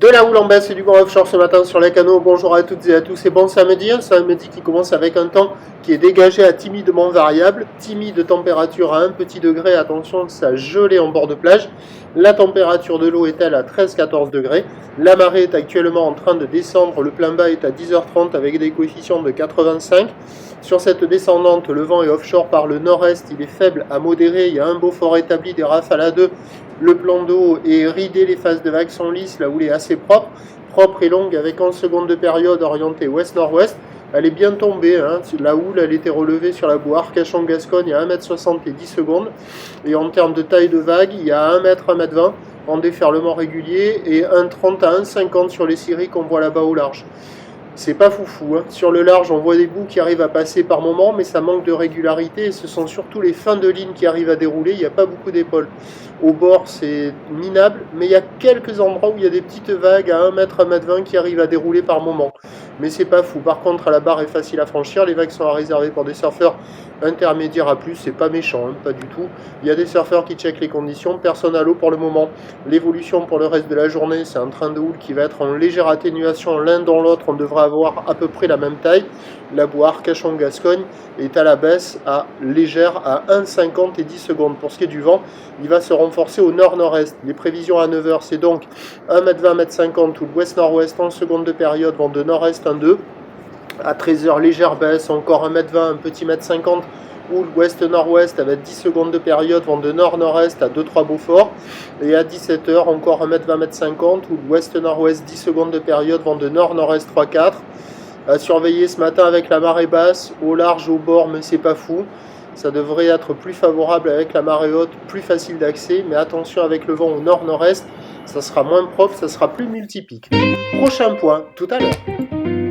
De la houle en baisse et du vent offshore ce matin sur les canaux. Bonjour à toutes et à tous. Et bon samedi, un samedi qui commence avec un temps qui est dégagé à timidement variable. Timide température à 1 petit degré. Attention, ça gelé en bord de plage. La température de l'eau est-elle à 13-14 degrés. La marée est actuellement en train de descendre. Le plein bas est à 10h30 avec des coefficients de 85. Sur cette descendante, le vent est offshore par le nord-est. Il est faible à modéré. Il y a un beau fort établi, des rafales à 2. Le plan d'eau est ridé, les phases de vagues sont lisses, la houle est assez propre et longue avec 11 secondes de période orientée ouest-nord-ouest. Elle est bien tombée, la houle elle était relevée sur la boue Arcachon-Gascogne à 1m60 et 10 secondes. Et en termes de taille de vague, il y a 1m, 1m20 en déferlement régulier et 1,30 à 1,50 sur les scieries qu'on voit là-bas au large. C'est pas foufou, Sur le large, on voit des bouts qui arrivent à passer par moment, mais ça manque de régularité et ce sont surtout les fins de ligne qui arrivent à dérouler. Il n'y a pas beaucoup d'épaules. Au bord, c'est minable, mais il y a quelques endroits où il y a des petites vagues à 1m, 1m20 qui arrivent à dérouler par moment. Mais c'est pas fou. Par contre, la barre est facile à franchir. Les vagues sont à réserver pour des surfeurs intermédiaires à plus. C'est pas méchant, pas du tout. Il y a des surfeurs qui checkent les conditions. Personne à l'eau pour le moment. L'évolution pour le reste de la journée, c'est un train de houle qui va être en légère atténuation l'un dans l'autre. On devra avoir à peu près la même taille. La boue Arcachon-Gascogne est à la baisse à légère à 1,50 et 10 secondes. Pour ce qui est du vent, il va se renforcer au nord-nord-est. Les prévisions à 9h, c'est donc 1m20, 1m50 ou l'ouest-nord-ouest 11 secondes de période vont de nord-est 1,2. À 13h, légère baisse, encore 1m20, un petit 1m50 ou l'ouest-nord-ouest avec 10 secondes de période vont de nord-nord-est à 2-3 Beaufort. Et à 17h, encore 1m20, 1m50 ou l'ouest-nord-ouest 10 secondes de période vont de nord-nord-est 3-4. À surveiller ce matin avec la marée basse, au large, au bord, mais c'est pas fou. Ça devrait être plus favorable avec la marée haute, plus facile d'accès, mais attention avec le vent au nord-nord-est, ça sera moins propre, ça sera plus multipique. Prochain point, tout à l'heure.